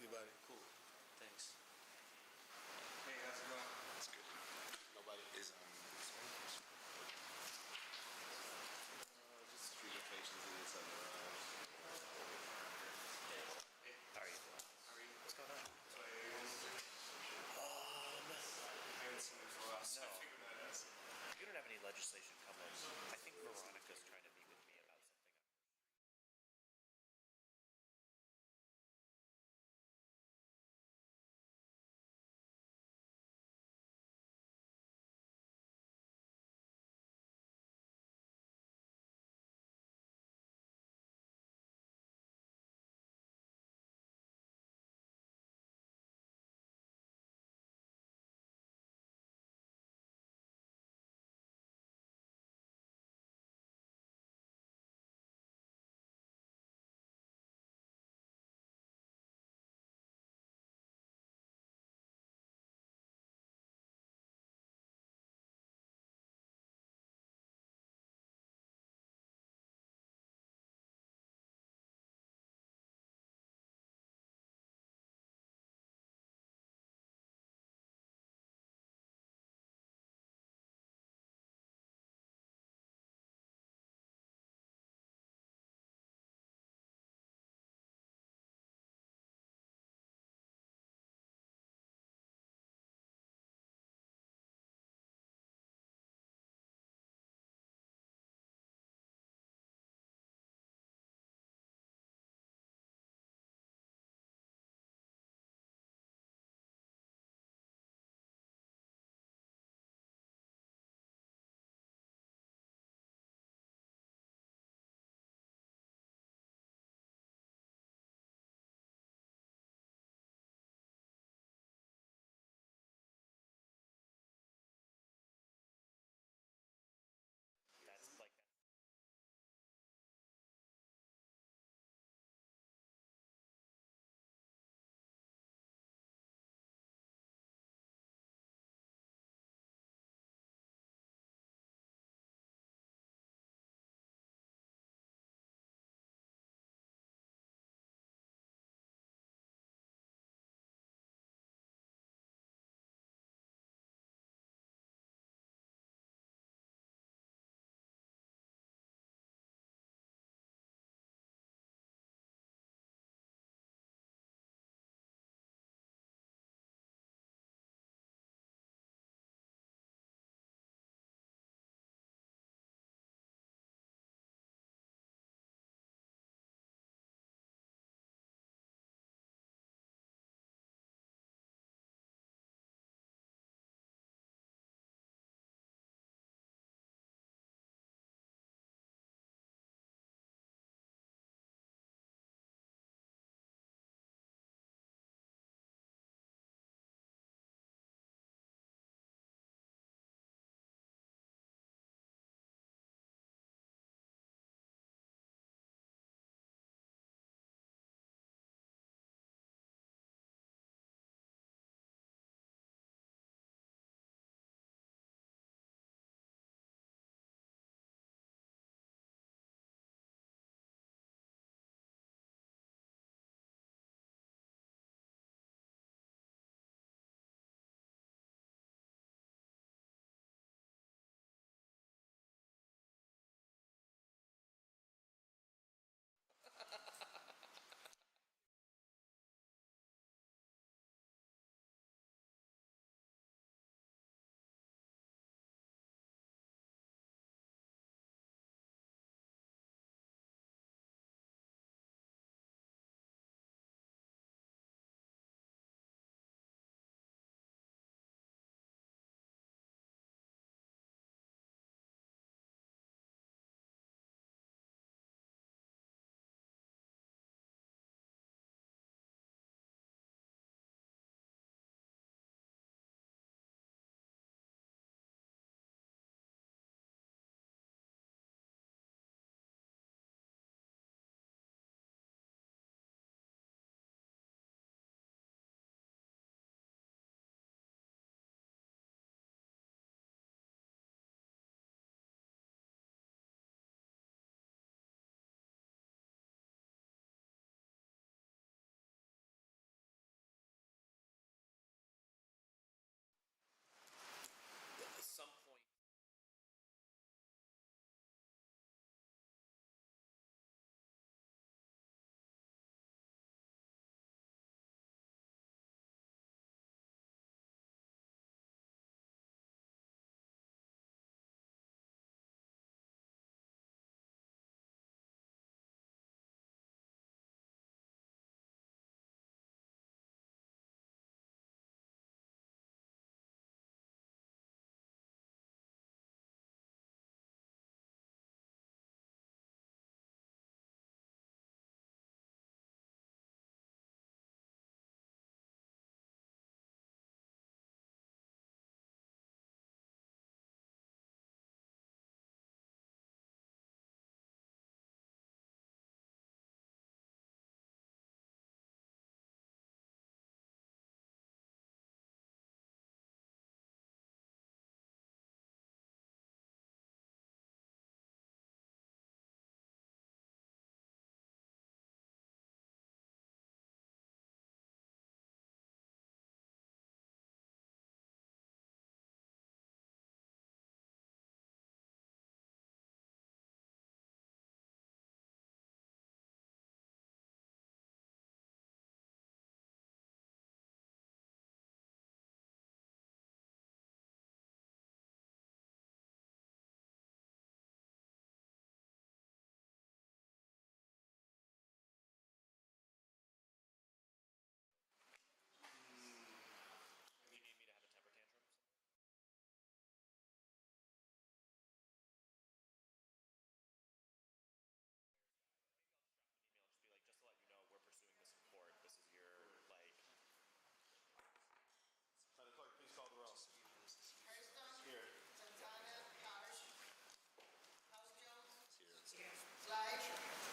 anybody. Cool. Thanks. Hey, how's it going? That's good. Nobody is just street locations and this other. How are you? How are you? What's going on? So I haven't seen you for a while, so I No. figured I'd ask. You don't have any legislation coming. I think Veronica's trying to meet with me about something.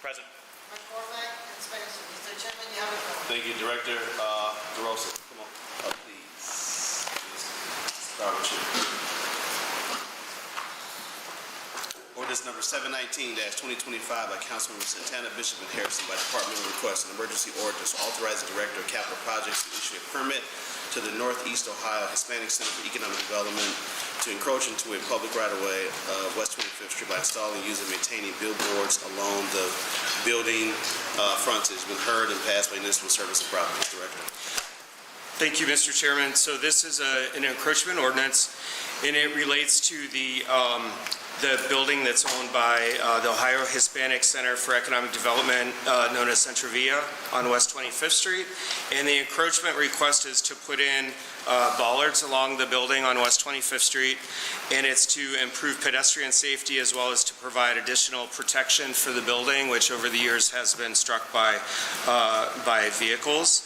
Present. McCormack and Spencer. Mr. Chairman, you have the floor. Thank you, Director. DeRosa, come on up, please. Start with you. Ordinance number 719-2025 by Councilmember Santana Bishop and Harrison by departmental request, an emergency ordinance authorizing the Director of Capital Projects to issue a permit to the Northeast Ohio Hispanic Center for Economic Development to encroach into a public right-of-way of West 25th Street by installing, using, and maintaining billboards along the building frontage. Been heard and passed by Municipal Service and Properties Director. Thank you, Mr. Chairman. So this is an encroachment ordinance, and it relates to the building that's owned by the Ohio Hispanic Center for Economic Development, known as Centrovia, on West 25th Street. And the encroachment request is to put in bollards along the building on West 25th Street, and it's to improve pedestrian safety as well as to provide additional protection for the building, which over the years has been struck by vehicles.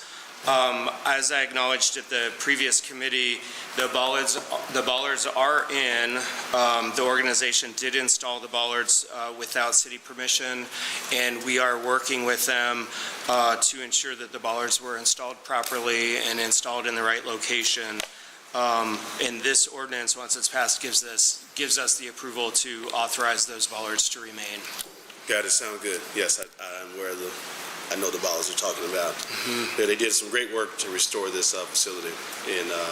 As I acknowledged at the previous committee, the bollards are in. The organization did install the bollards without city permission, and we are working with them to ensure that the bollards were installed properly and installed in the right location. And this ordinance, once it's passed, gives us the approval to authorize those bollards to remain. Got it. Sound good. Yes, I'm aware of I know the bollards you're talking about. Mm-hmm. Yeah, they did some great work to restore this facility, and a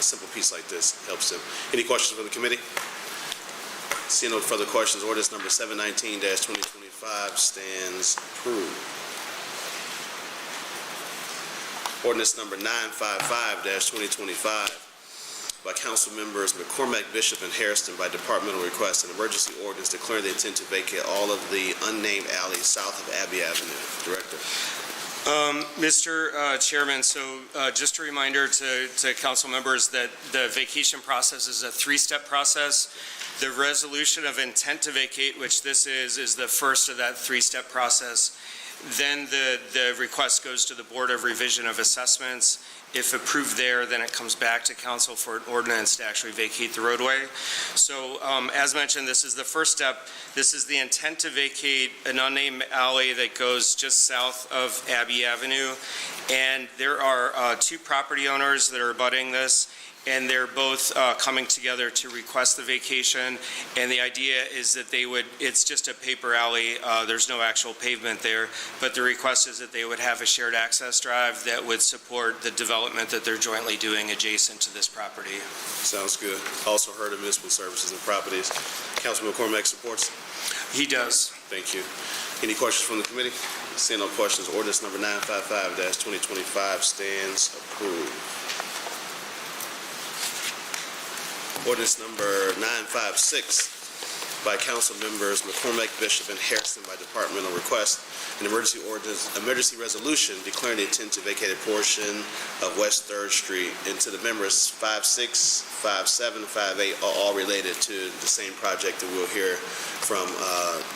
simple piece like this helps them. Any questions from the committee? Seeing no further questions, ordinance number 719-2025 stands approved. Ordinance number 955-2025 by Council Members McCormack, Bishop, and Harrison by departmental request, an emergency ordinance declaring the intent to vacate all of the unnamed alleys south of Abbey Avenue. Director. Mr. Chairman, so just a reminder to council members that the vacation process is a three-step process. The resolution of intent to vacate, which this is the first of that three-step process. Then the request goes to the Board of Revision of Assessments. If approved there, then it comes back to council for an ordinance to actually vacate the roadway. So as mentioned, this is the first step. This is the intent to vacate an unnamed alley that goes just south of Abbey Avenue. And there are two property owners that are abutting this, and they're both coming together to request the vacation. And the idea is that it's just a paper alley, there's no actual pavement there, but the request is that they would have a shared access drive that would support the development that they're jointly doing adjacent to this property. Sounds good. Also heard of Municipal Services and Properties. Councilman McCormack supports? He does. Thank you. Any questions from the committee? Seeing no questions, ordinance number 955-2025 stands approved. Ordinance number 956 by Council Members McCormack, Bishop, and Harrison by departmental request, an emergency resolution declaring the intent to vacate a portion of West 3rd Street. And to the members, 56, 57, 58 are all related to the same project that we'll hear from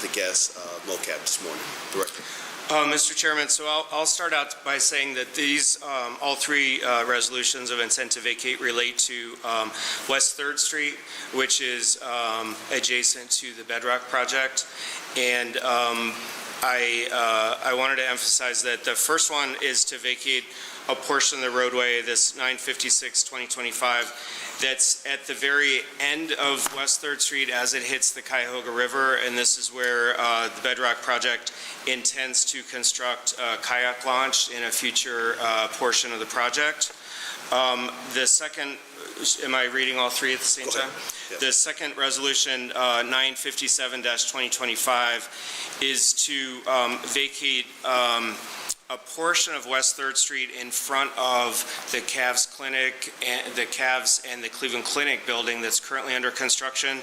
the guest, MOCAP, this morning. Director. Mr. Chairman, so I'll start out by saying that these, all three resolutions of intent to vacate relate to West 3rd Street, which is adjacent to the Bedrock project. And I wanted to emphasize that the first one is to vacate a portion of the roadway, this 956-2025, that's at the very end of West 3rd Street as it hits the Cuyahoga River, and this is where the Bedrock project intends to construct a kayak launch in a future portion of the project. The second, am I reading all three at the same time? Yes. The second resolution, 957-2025, is to vacate a portion of West 3rd Street in front of the Cavs Clinic, and the Cavs and the Cleveland Clinic building that's currently under construction.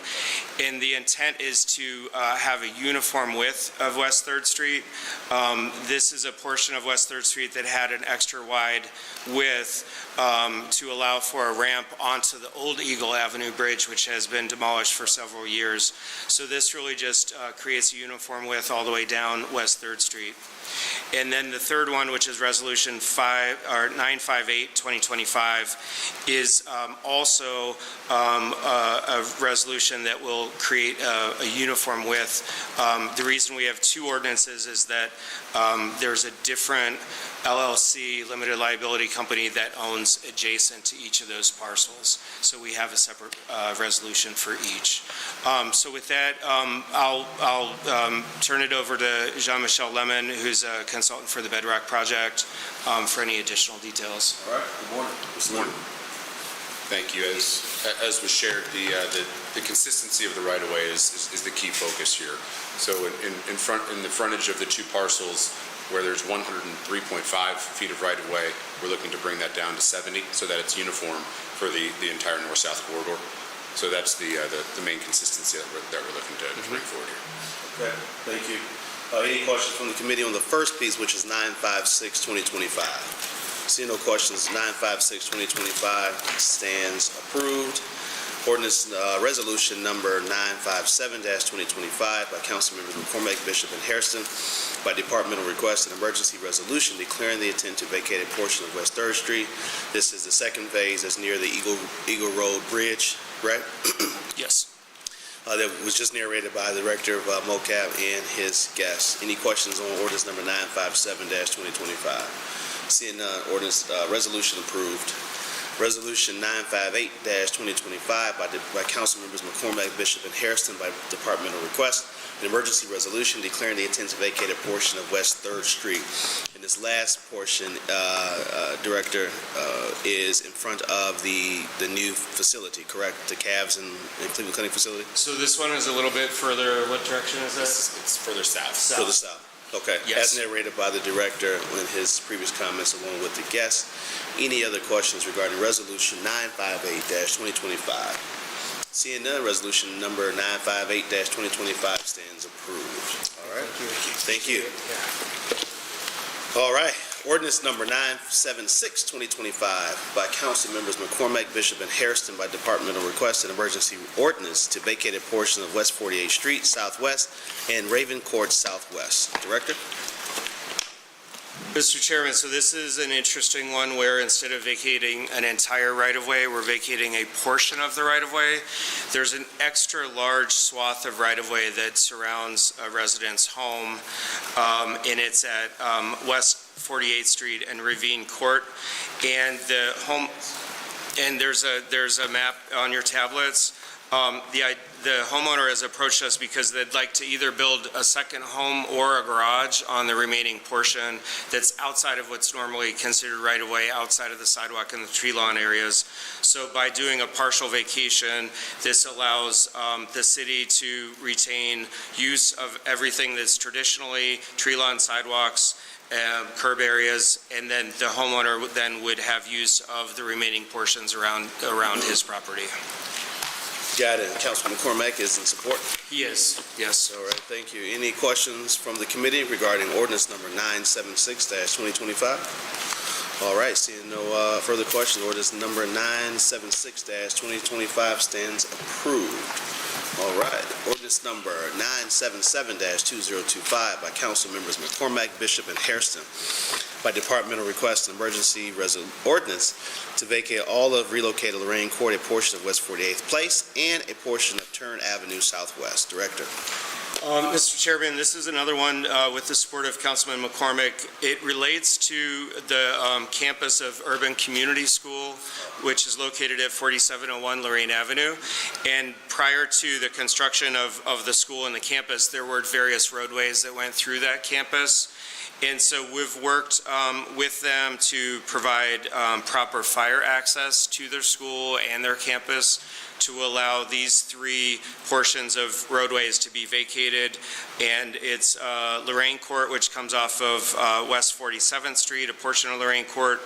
And the intent is to have a uniform width of West 3rd Street. This is a portion of West 3rd Street that had an extra wide width to allow for a ramp onto the old Eagle Avenue Bridge, which has been demolished for several years. So this really just creates a uniform width all the way down West 3rd Street. And then the third third one, which is Resolution 958-2025, is also a resolution that will create a uniform width. The reason we have two ordinances is that there's a different LLC, limited liability company, that owns adjacent to each of those parcels. So we have a separate resolution for each. So with that, I'll turn it over to Jean-Michel Lemon, who's a consultant for the Bedrock Project, for any additional details. All right, good morning. Mr. Lemon. Thank you. As was shared, the consistency of the right-of-way is the key focus here. So in the frontage of the two parcels, where there's 103.5 feet of right-of-way, we're looking to bring that down to 70 so that it's uniform for the entire north-south corridor. So that's the main consistency that we're looking to bring forward here. Okay, thank you. Any questions from the committee on the first piece, which is 956-2025? Seeing no questions, 956-2025 stands approved. Ordinance resolution number 957-2025 by Councilmembers McCormick, Bishop, and Hairston, by departmental request, an emergency resolution declaring the intent to vacate a portion of West 3rd Street. This is the second phase that's near the Eagle Road Bridge, right? Yes. That was just narrated by the Director of MOCAB and his guests. Any questions on ordinance number 957-2025? Seeing none, ordinance resolution approved. Resolution 958-2025 by Councilmembers McCormick, Bishop, and Hairston, by departmental request, an emergency resolution declaring the intent to vacate a portion of West 3rd Street. And this last portion, Director, is in front of the new facility, correct? The Cavs and Cleveland Clinic facility? So this one is a little bit further. What direction is that? It's further south. Further south. Okay. Yes. As narrated by the Director in his previous comments along with the guests. Any other questions regarding Resolution 958-2025? Seeing none, resolution number 958-2025 stands approved. All right. Thank you. All right. Ordinance number 976-2025 by Council Members McCormick, Bishop, and Hairston, by departmental request, an emergency ordinance to vacate a portion of West 48th Street Southwest and Raven Court Southwest. Director? Mr. Chairman, so this is an interesting one where instead of vacating an entire right-of-way, we're vacating a portion of the right-of-way. There's an extra large swath of right-of-way that surrounds a resident's home, and it's at West 48th Street and Ravine Court. And the home, and there's a map on your tablets. The homeowner has approached us because they'd like to either build a second home or a garage on the remaining portion that's outside of what's normally considered right-of-way, outside of the sidewalk and the tree lawn areas. So by doing a partial vacation, this allows the city to retain use of everything that's traditionally tree lawn, sidewalks, curb areas, and then the homeowner then would have use of the remaining portions around his property. Got it. Councilman McCormick is in support? He is, yes. All right, thank you. Any questions from the committee regarding ordinance number 976-2025? All right, seeing no further questions, ordinance number 976-2025 stands approved. All right, ordinance number 977-2025 by Council Members McCormick, Bishop, and Hairston, by departmental request, an emergency ordinance to vacate all of relocated Lorraine Court, a portion of West 48th Place, and a portion of Turn Avenue Southwest. Director. Mr. Chairman, this is another one with the support of Councilman McCormick. It relates to the campus of Urban Community School, which is located at 4701 Lorraine Avenue. And prior to the construction of the school and the campus, there were various roadways that went through that campus. And so we've worked with them to provide proper fire access to their school and their campus to allow these three portions of roadways to be vacated. And it's Lorraine Court, which comes off of West 47th Street, a portion of Lorraine Court,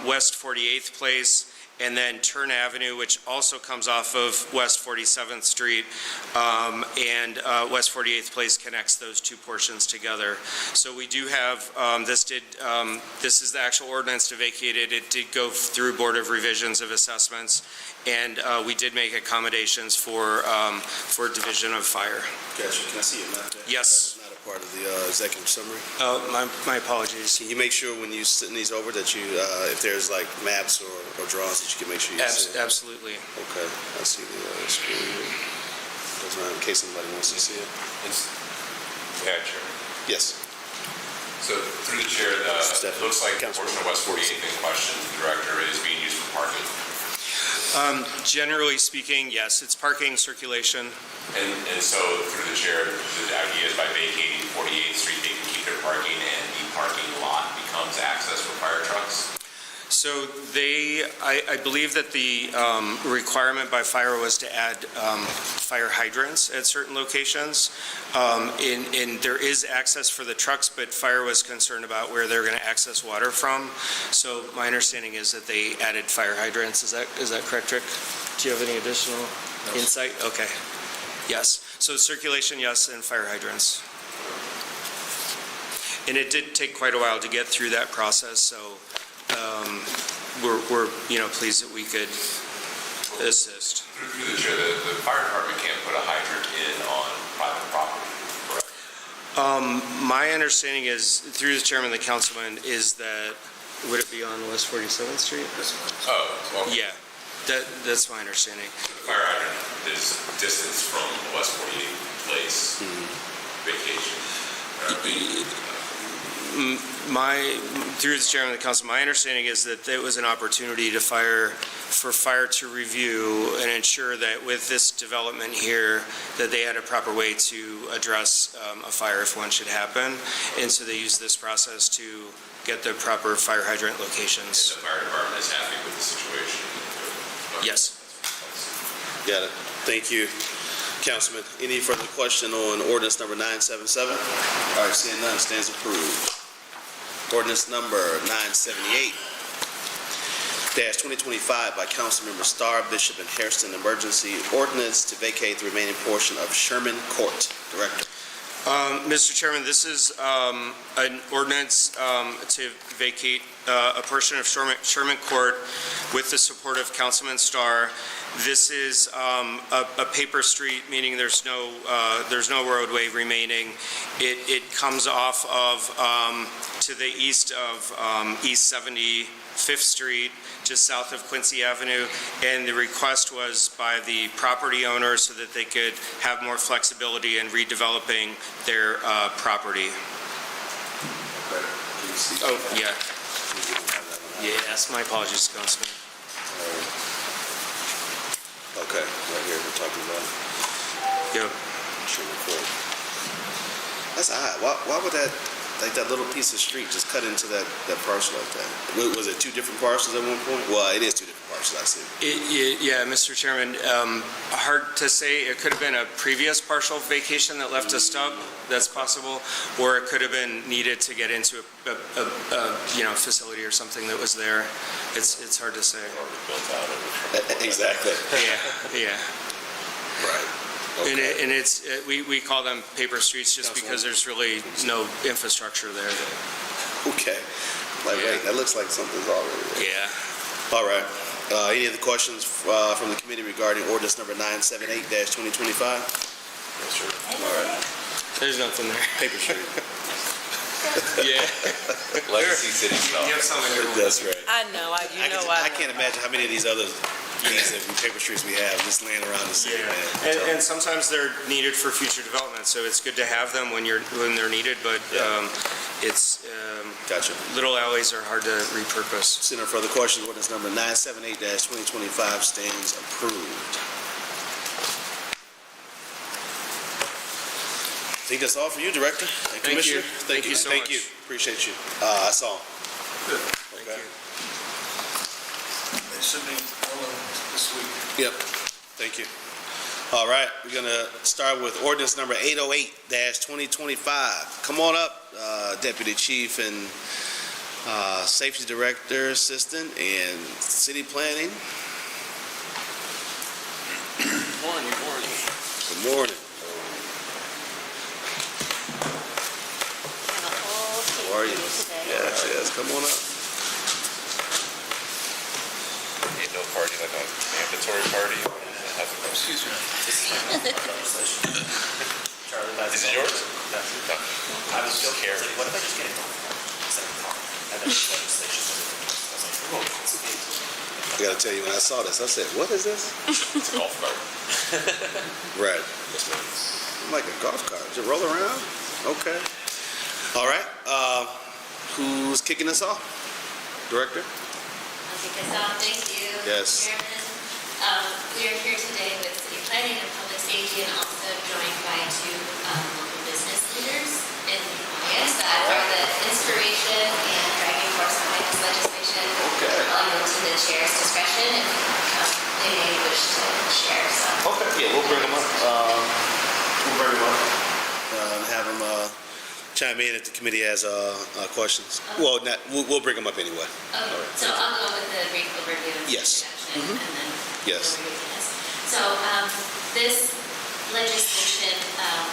West 48th Place, and then Turn Avenue, which also comes off of West 47th Street, and West 48th Place connects those two portions together. So we do have, this is the actual ordinance to vacate it. It did go through Board of Revisions of Assessments, and we did make accommodations for Division of Fire. Gotcha. Can I see your map there? Yes. Not a part of the executive summary. My apologies. Can you make sure when you send these over that you, if there's like maps or drawings, that you can make sure you see it? Absolutely. Okay, I see the screen here. Doesn't matter in case somebody wants to see it. Yeah, Chairman. Yes. So through the chair, it looks like the portion of West 48th in question, the director, is being used for parking. Generally speaking, yes, it's parking, circulation. And so through the chair, the idea is by vacating 48th Street, they can keep their parking and the parking lot becomes access for fire trucks? So I believe that the requirement by fire was to add fire hydrants at certain locations. And there is access for the trucks, but fire was concerned about where they're going to access water from. So my understanding is that they added fire hydrants. Is that correct, Rick? Do you have any additional insight? Okay. Yes. So circulation, yes, and fire hydrants. And it did take quite a while to get through that process, so we're pleased that we could assist. Through the chair, the fire department can't put a hydrant in on private property, correct? My understanding is, through the chairman and the councilman, is that, would it be on West 47th Street? Oh, well, Yeah, that's my understanding. the fire hydrant is distance from the West 48th Place vacation. Through the chairman of the council, my understanding is that it was an opportunity for fire to review and ensure that with this development here, that they had a proper way to address a fire if one should happen. And so they used this process to get the proper fire hydrant locations. The fire department is happy with the situation? Yes. Got it. Thank you, Councilman. Any further question on ordinance number 977? All right, seeing none, stands approved. Ordinance number 978-2025 by Councilmember Starr, Bishop, and Hairston, emergency ordinance to vacate the remaining portion of Sherman Court. Director. Mr. Chairman, this is an ordinance to vacate a portion of Sherman Court with the support of Councilman Starr. This is a paper street, meaning there's no roadway remaining. It comes off of to the east of East 75th Street, just south of Quincy Avenue, and the request was by the property owner so that they could have more flexibility in redeveloping their property. Oh, yeah. Yes, my apologies, Councilman. Okay, right here we're talking about Yep. Sherman Court. That's odd. Why would that, like that little piece of street just cut into that parcel like that? Was it two different parcels at one point? Well, it is two different parcels, I see. Yeah, Mr. Chairman, hard to say. It could have been a previous partial vacation that left a stub. That's possible. Or it could have been needed to get into a facility or something that was there. It's hard to say. Exactly. Yeah. Right. Okay. And we call them paper streets just because there's really no infrastructure there. Okay. Wait, that looks like something's already there. Yeah. All right. Any other questions from the committee regarding ordinance number 978-2025? Yes, sir. All right. There's nothing there. Paper street. Yeah. Legacy City stuff. You have something there. That's right. I know, I can't imagine how many of these other paper streets we have just laying around the city, man. And sometimes they're needed for future development, so it's good to have them when they're needed, but it's Gotcha. little alleys are hard to repurpose. Seeing no further questions, ordinance number 978-2025 stands approved. I think that's all for you, Director and Thank you. Commissioner. Thank you so much. Appreciate you. That's all. Good. Okay. They should be rolling this week. Yep. Thank you. All right, we're gonna start with ordinance number 808-2025. Come on up, Deputy Chief and Safety Director, Assistant, and City Planning. Morning. Good morning. have a whole team How are you? today. Yes, come on up. Ain't no party like a mandatory party. Excuse me. Charlie, is it yours? No. I was still care. What if I just get it wrong? Instead of car. And then legislation. I was like, oh, it's okay. I gotta tell you, when I saw this, I said, what is this? It's a golf cart. Right. Like a golf cart. Does it roll around? Okay. All right. Who's kicking us off? Director? I'll kick us off. Thank you, Yes. Chairman. We are here today with City Planning and Public Safety and also joined by two local business leaders in the audience that are the inspiration and driving force behind this legislation. Okay. I'll yield to the chair's discretion if they may wish to share. So. Okay, yeah, we'll bring them up. Have them chime in if the committee has questions. Well, we'll bring them up anyway. Okay, so I'll go with the brief overview and Yes. introduction, and then Yes. we'll review this. So this legislation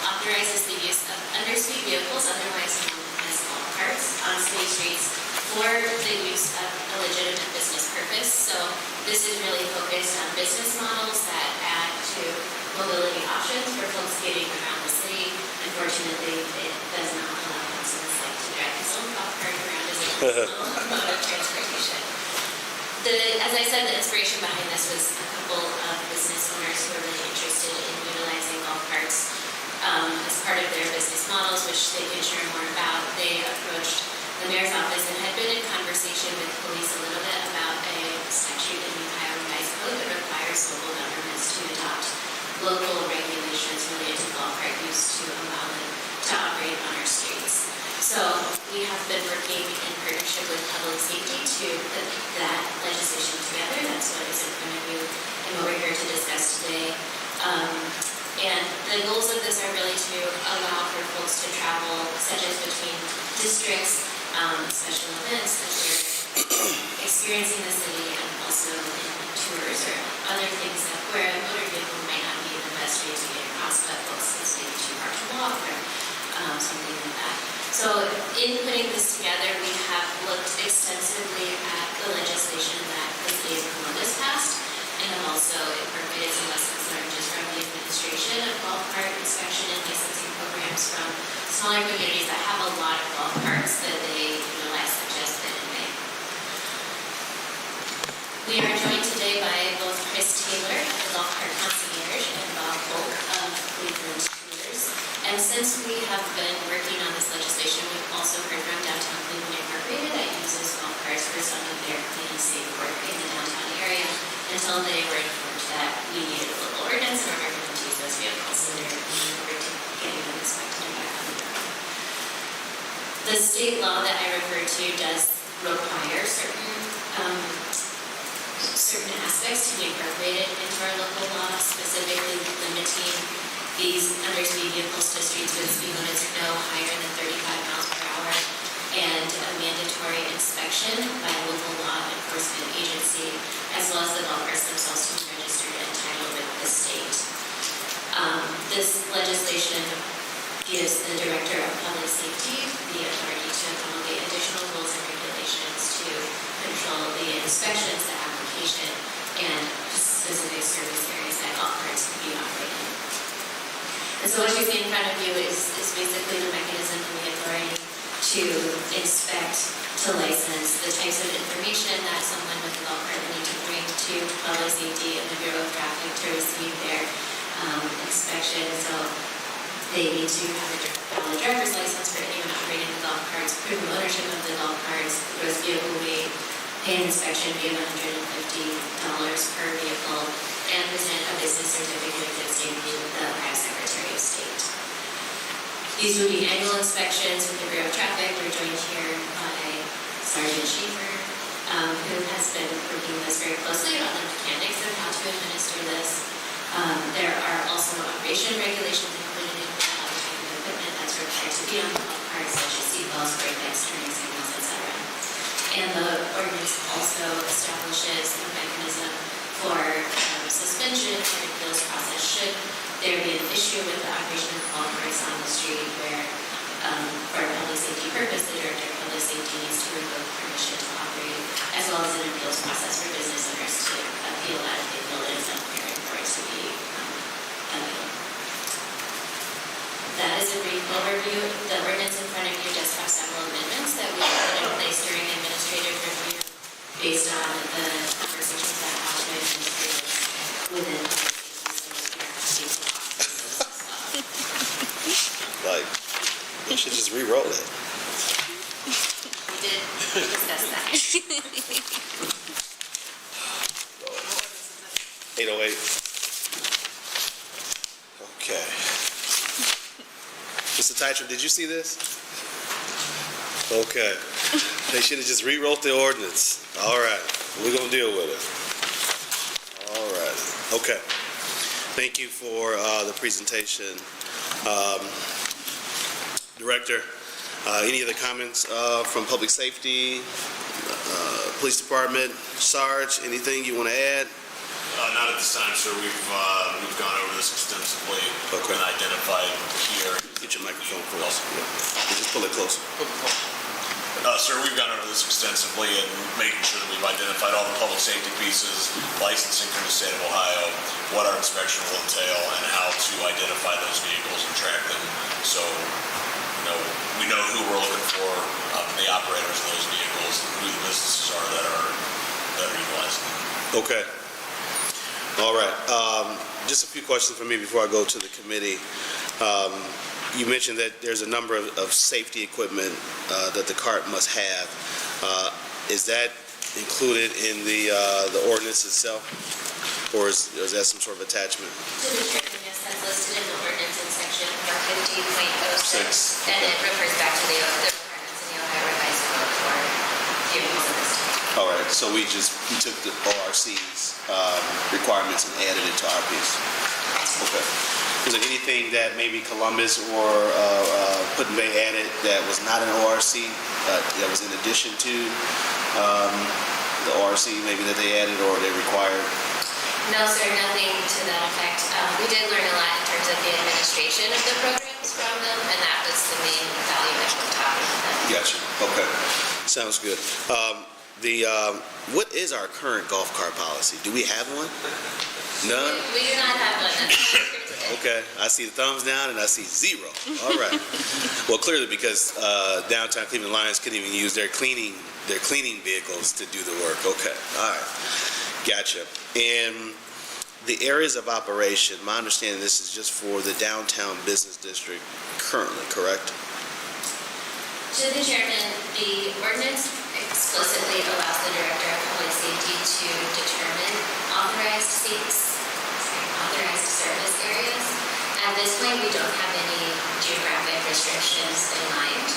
authorizes the use of underspeed vehicles, otherwise known as golf carts, on city streets for the use of a legitimate business purpose. So this is really focused on business models that add to mobility options for folks getting around the city. Unfortunately, it does not allow citizens like to drive his own golf cart around as a mode of transportation. As I said, the inspiration behind this was a couple of business owners who are really interested in utilizing golf carts as part of their business models, which they can share more about. They approached the mayor's office and had been in conversation with police a little bit about a statute in the Ohio Revised Code that requires local governments to adopt local regulations related to golf cart use to allow them to operate on our streets. So we have been working in partnership with public safety to put that legislation together. That's what is in front of you and what we're here to discuss today. And the goals of this are really to allow for folks to travel, such as between districts, special events that they're experiencing the city, and also in tours or other things that where a motor vehicle might not be the best way to get across, but folks it's maybe too far to walk or something like that. So in putting this together, we have looked extensively at the legislation that the city of Columbus passed, and have also incorporated some lessons learned just from the administration of golf cart inspection and licensing programs from smaller communities that have a lot of golf carts that they utilize, such as the May. We are joined today by both Chris Taylor, the golf cart concierge, and Bob Volk of Cleveland Tours. And since we have been working on this legislation, we've also heard from Downtown Cleveland Incorporated that uses golf carts for some of their clean and safe work in the downtown area until they were informed that we needed a local ordinance in order for them to use those vehicles. So they're looking forward to getting them inspected and back on the road. The state law that I referred to does require certain aspects to be incorporated into our local law, specifically limiting these underspeed vehicles to streets with speed limits no higher than 35 miles per hour, and a mandatory inspection by a local law enforcement agency, as well as the golf carts themselves to be registered and titled with the state. This legislation gives the Director of Public Safety the authority to promulgate additional rules and regulations to control the inspections, the application, and specific service areas that golf carts can be operated in. And so what you see in front of you is basically the mechanism and the authority to inspect, to license, the types of information that someone with a golf cart will need to bring to public safety and the Bureau of Traffic to receive their inspection. So they need to have a valid driver's license for anyone operating the golf carts, proof of ownership of the golf carts, gross vehicle weight, pay an inspection fee of $150 per vehicle, and present a business certificate of good standing with the Ohio Secretary of State. These would be annual inspections with the Bureau of Traffic. We're joined here by Sergeant Schaefer, who has been working with us very closely on the mechanics of how to administer this. There are also operation regulations included in the type of equipment that's required to be on the golf cart, such as seatbelts, brake lights, turning signals, etc. And the ordinance also establishes a mechanism for suspension or appeals process should there be an issue with the operation of golf carts on the street where, for a public safety purpose, the director of public safety needs to revoke permission to operate, as well as an appeals process for business owners to appeal that if they feel it is unfair and for it to be appealed. That is a brief overview. The ordinance in front of you does have several amendments that we put in place during administrative review based on the conversations that happened with administrators within public safety. So we are happy to Like, you should just re-roll it. We did discuss that. 808. Okay. Mr. Titrum, did you see this? Okay. They should have just rewrote the ordinance. All right, we're gonna deal with it. All right, okay. Thank you for the presentation. Director, any other comments from Public Safety, Police Department, Sarge, anything you want to add? Not at this time, sir. We've gone over this extensively. Okay. And identified here. Get your microphone close. Yeah. Just pull it closer. Sir, we've gone over this extensively and making sure that we've identified all the public safety pieces, licensing from the state of Ohio, what our inspection will entail, and how to identify those vehicles and track them. So, we know who we're looking for, the operators of those vehicles, and who the businesses are that are utilizing them. Okay. All right. Just a few questions for me before I go to the committee. You mentioned that there's a number of safety equipment that the cart must have. Is that included in the ordinance itself, or is that some sort of attachment? To the chairman, yes, that's listed in the ordinance in section 115.06, and it refers back to the requirements in the Ohio Revised Code for vehicles of this type. All right. So we took the ORC's requirements and added it to our piece. Okay. Is there anything that maybe Columbus or Put in Bay added that was not an ORC, that was in addition to the ORC maybe that they added or they required? No, sir, nothing to that effect. We did learn a lot in terms of the administration of the programs from them, and that was the main value that we taught them. Gotcha. Okay. Sounds good. What is our current golf cart policy? Do we have one? None? We do not have one. That's why we're here today. Okay, I see the thumbs down and I see zero. All right. Well, clearly because downtown Cleveland Lions couldn't even use their cleaning vehicles to do the work. Okay, all right, gotcha. And the areas of operation, my understanding this is just for the downtown business district currently, correct? To the chairman, the ordinance explicitly allows the director of public safety to determine authorized service areas. At this point, we don't have any geographic restrictions in mind,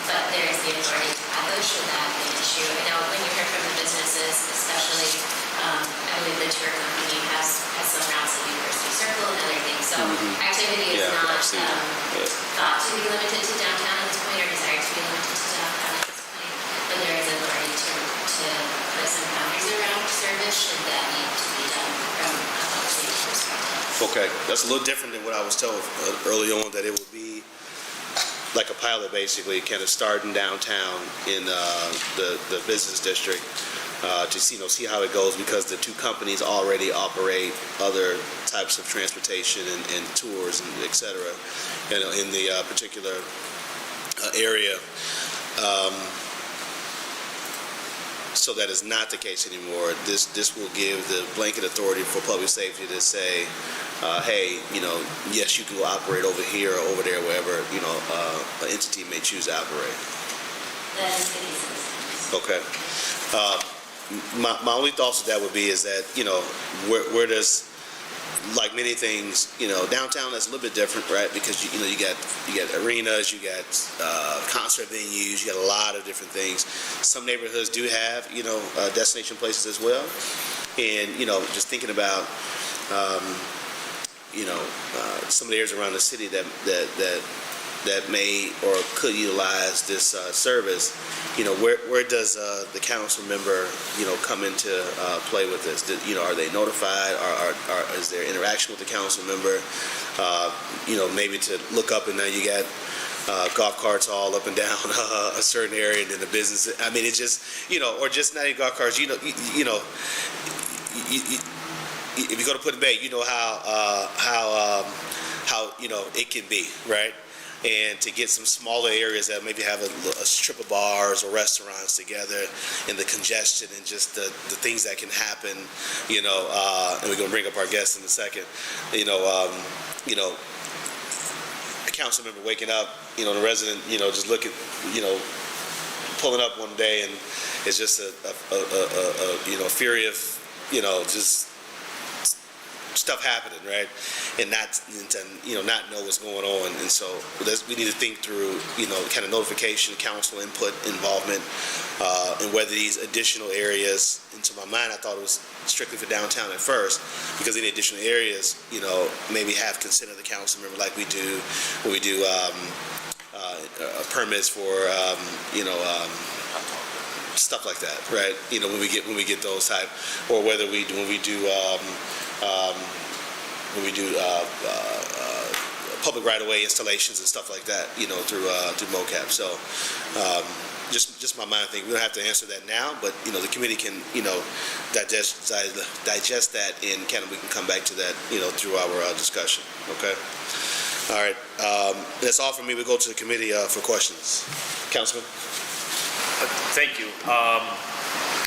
but there is the authority to have those should that be an issue. I know when you hear from the businesses, especially, I believe the tour company has some routes at University Circle and other things. So activity is Yeah, not I've seen that. Yeah. thought to be limited to downtown at this point or desired to be limited to downtown at this point, but there is authority to put some boundaries around service should that need to be done from a public safety perspective. Okay, that's a little different than what I was told early on, that it would be like a pilot, basically, kind of starting downtown in the business district to see how it goes, because the two companies already operate other types of transportation and tours and et cetera, in the particular area. So that is not the case anymore. This will give the blanket authority for public safety to say, hey, yes, you can go operate over here or over there, wherever, an entity may choose to operate. That is the case. Okay. My only thoughts with that would be is that, where does, like many things, downtown that's a little bit different, right? Because, you got arenas, you got concert venues, you got a lot of different things. Some neighborhoods do have, destination places as well. And, just thinking about, some of the areas around the city that that may or could utilize this service, where does the council member, come into play with this? Are they notified? Is there interaction with the council member? Maybe to look up and now you got golf carts all up and down a certain area and then the business. I mean, it's just, or just not even golf carts. If you go to Put in Bay, you know how it can be, right? And to get some smaller areas that maybe have a strip of bars or restaurants together, and the congestion and just the things that can happen, and we're gonna bring up our guests in a second, a council member waking up, the resident, just look at, pulling up one day and it's just a fury of, just stuff happening, right? And not know what's going on. And so we need to think through, kind of notification, council input, involvement, and whether these additional areas, into my mind, I thought it was strictly for downtown at first, because any additional areas, maybe have consent of the council member, like we do when we do permits for, stuff like that, right? When we get those type, or whether when we do public right-of-way installations and stuff like that, through MOCAP. So just my mind thing. We don't have to answer that now, but the committee can digest that, and we can come back to that through our discussion. Okay. All right. That's all from me. We go to the committee for questions. Councilman. Thank you.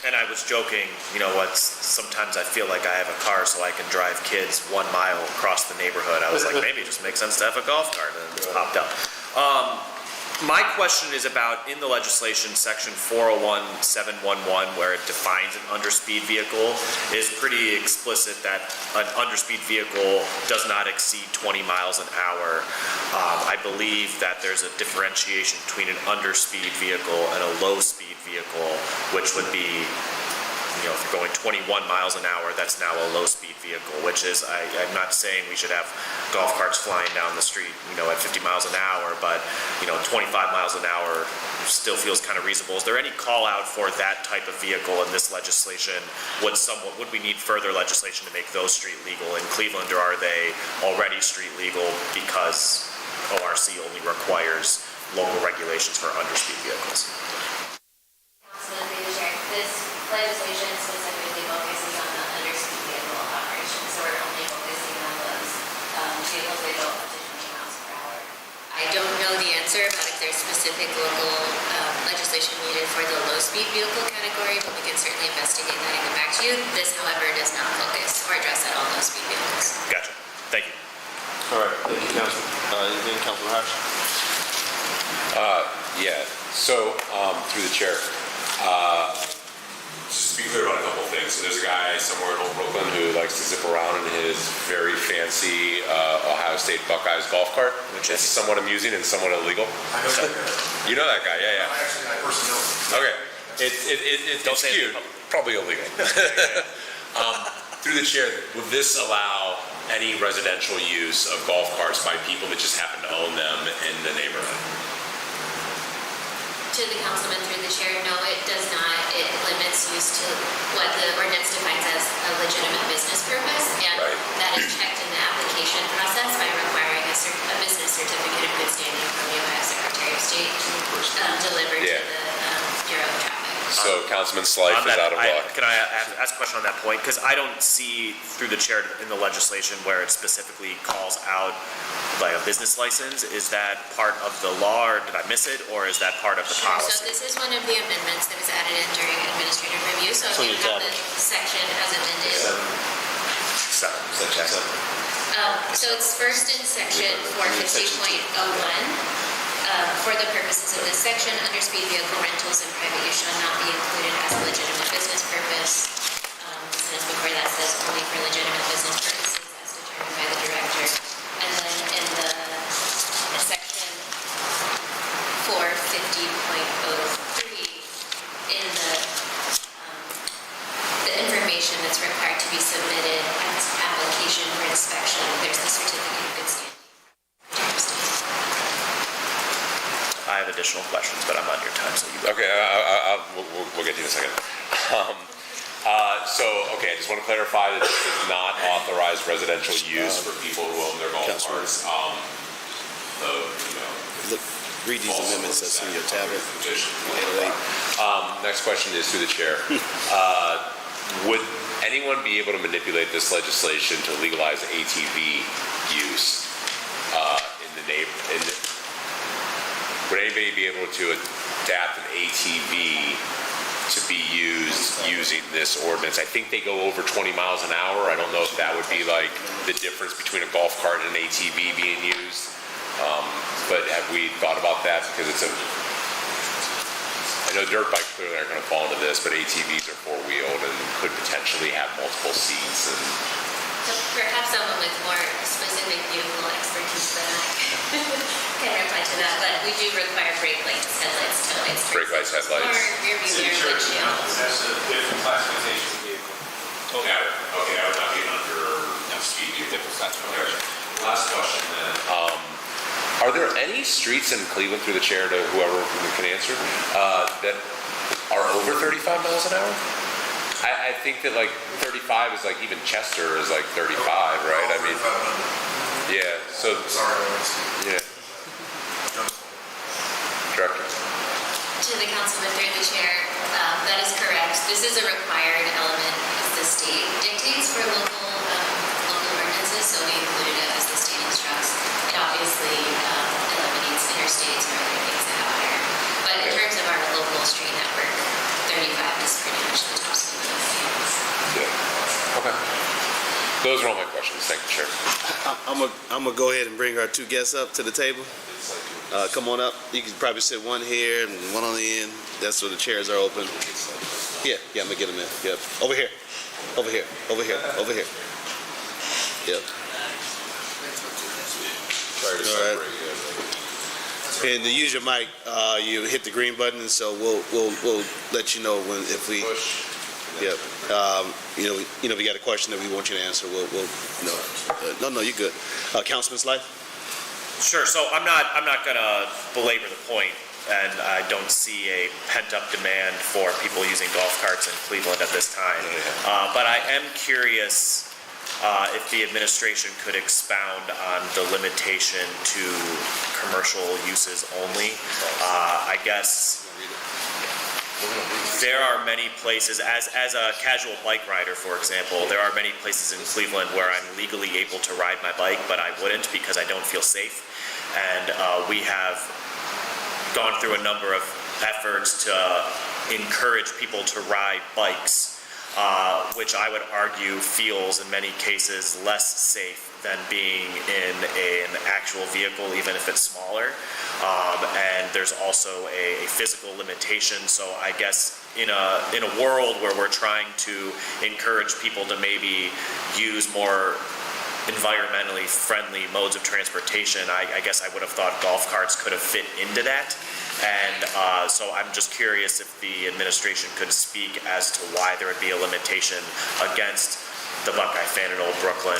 And I was joking, sometimes I feel like I have a car so I can drive kids 1 mile across the neighborhood. I was like, maybe it just makes sense to have a golf cart, and it's popped up. My question is about, in the legislation, section 401-711, where it defines an underspeed vehicle, is pretty explicit that an underspeed vehicle does not exceed 20 miles an hour. I believe that there's a differentiation between an underspeed vehicle and a low-speed vehicle, which would be, if you're going 21 miles an hour, that's now a low-speed vehicle, which is, I'm not saying we should have golf carts flying down the street, at 50 miles an hour, but, 25 miles an hour still feels kind of reasonable. Is there any call out for that type of vehicle in this legislation? Would we need further legislation to make those street legal in Cleveland, or are they already street legal because ORC only requires local regulations for underspeed vehicles? This legislation specifically focuses on the underspeed vehicle operation, so we're only focusing on those vehicles that go up to 20 miles per hour. I don't know the answer about if there's specific local legislation needed for the low-speed vehicle category, but we can certainly investigate that and get back to you. This, however, does not focus or address at all low-speed vehicles. Gotcha. Thank you. All right. Thank you, Councilman. Anything, Councilman Hirsch? Yeah. So, through the chair, just to be clear about a couple of things. So there's a guy somewhere in Old Brooklyn who likes to zip around in his very fancy Ohio State Buckeyes golf cart, which is somewhat amusing and somewhat illegal. I know that guy. You know that guy, yeah. I personally know him. Okay. It's say cute. it in public. Probably illegal. Through the chair, would this allow any residential use of golf carts by people that just happen to own them in the neighborhood? To the councilman through the chair, no, it does not. It limits use to what the ordinance defines as a legitimate business purpose, and Right. that is checked in the application process by requiring a business certificate of good standing from the Ohio Secretary of State delivered Yeah. to the Bureau of Traffic. So Councilman Slife On is that, out of luck. Can I ask a question on that point? Because I don't see through the chair in the legislation where it specifically calls out like a business license. Is that part of the law, or did I miss it, or is that part of the Sure, so policy? this is one of the amendments that was added in during administrative review, so So you you have got the it. section as amended. Section 7. So it's first in section 450.01. For the purposes of this section, underspeed vehicle rentals and private use shall not be included as a legitimate business purpose. The sentence before that says only for legitimate business purposes as determined by the director. And then in the section 450.03, in the information that's required to be submitted as application for inspection, there's the certificate of good standing. I have additional questions, but I'm on your time, so you go. Okay, we'll get to you in a second. Okay, I just want to clarify that this does not authorize residential use for people who own their golf Councilman. carts. Look, read these amendments that's in your tablet. 808. Next question is through the chair. Would anyone be able to manipulate this legislation to legalize ATV use would anybody be able to adapt an ATV to be used using this ordinance? I think they go over 20 miles an hour. I don't know if that would be like the difference between a golf cart and an ATV being used. But have we thought about that? Because I know dirt bikes clearly aren't going to fall into this, but ATVs are four-wheeled and could potentially have multiple seats. And So perhaps someone with more specific vehicle expertise than I can reply to that, but we do require brake lights, headlights, tail lights. Brake lights, headlights. Or rear view mirror, windshield. That's a different classification vehicle. okay, I would not be under speed. Different classification. Last question then. Are there any streets in Cleveland, through the chair to whoever can answer, that are over 35 miles an hour? I think that like 35 is like, even Chester is like 35, right? I mean, yeah, so, Sorry, yeah. Director? To the councilman through the chair, that is correct. This is a required element as the state dictates for local ordinances, so we included it as the state instructs. It obviously eliminates interstates or other things that have higher. But in terms of our local street network, 35 is pretty much the top speed limit. Yeah. Okay. Those are all my questions. Thank you, Chair. I'm gonna go ahead and bring our two guests up to the table. Come on up. You can probably sit one here and one on the end. That's where the chairs are open. Yeah, I'm gonna get them in. Yep. Over here. Over here. Yep. Sorry to All right. separate you. And to use your mic, you hit the green button, and so we'll let you know if we. Push. Yep. If you got a question that we want you to answer, we'll no, you're good. Councilman Slife? Sure, so I'm not gonna belabor the point, and I don't see a pent-up demand for people using golf carts in Cleveland at this time. But I am curious if the administration could expound on the limitation to commercial uses only. I guess there are many places, as a casual bike rider, for example, there are many places in Cleveland where I'm legally able to ride my bike, but I wouldn't because I don't feel safe. And we have gone through a number of efforts to encourage people to ride bikes, which I would argue feels in many cases less safe than being in an actual vehicle, even if it's smaller. And there's also a physical limitation. So I guess in a world where we're trying to encourage people to maybe use more environmentally friendly modes of transportation, I guess I would have thought golf carts could have fit into that. And so I'm just curious if the administration could speak as to why there would be a limitation against the Buckeye fan in Old Brooklyn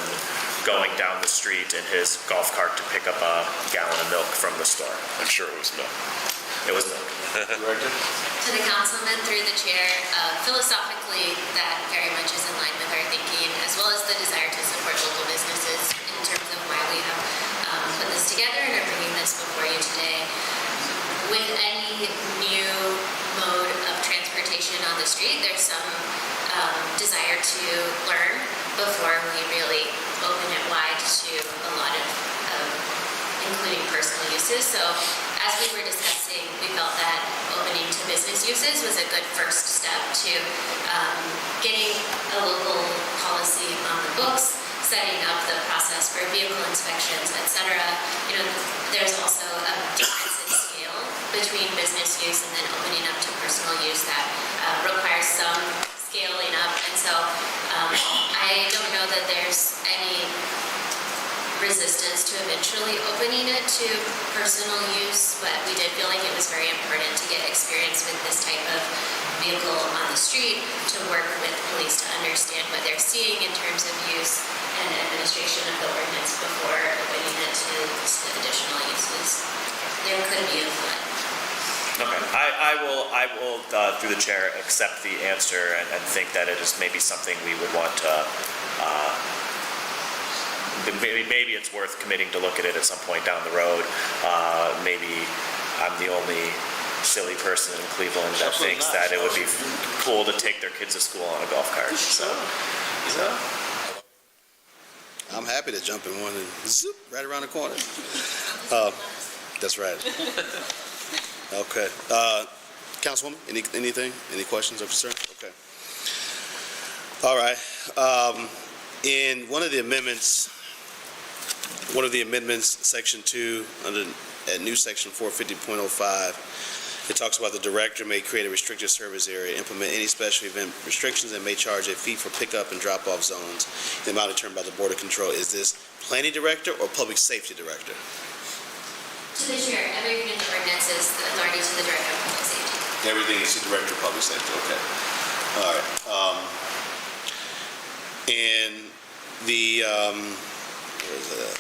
going down the street in his golf cart to pick up a gallon of milk from the store. I'm sure it was milk. It was milk. To the councilman through the chair, philosophically, that very much is in line with our thinking, as well as the desire to support local businesses in terms of why we have put this together and are bringing this before you today. With any new mode of transportation on the street, there's some desire to learn before we really open it wide to a lot of including personal uses. So as we were discussing, we felt that opening to business uses was a good first step to getting a local policy on the books, setting up the process for vehicle inspections, et cetera. There's also a difference in scale between business use and then opening up to personal use that requires some scaling up. And so I don't know that there's any resistance to eventually opening it to personal use, but we did feel like it was very important to get experience with this type of vehicle on the street, to work with police to understand what they're seeing in terms of use and administration of the ordinance before opening it to additional uses. There could be a flood. Okay, I will, through the chair, accept the answer and think that it is maybe something we would want to, maybe it's worth committing to look at it at some point down the road. Maybe I'm the only silly person in Cleveland that thinks that it would be cool to take their kids to school on a golf cart, so. I'm happy to jump in one and zoop, right around the corner. That's right. Okay. Councilwoman, anything? Any questions or concerns? Okay. All right. In one of the amendments, Section 2, at new Section 450.05, it talks about the director may create a restricted service area, implement any special event restrictions, and may charge a fee for pickup and drop-off zones, the amount determined by the Board of Control. Is this planning director or public safety director? To the chair, everything in the ordinance is the authority to the director of public safety. Everything is the director of public safety, okay. All right. And the, where is it at?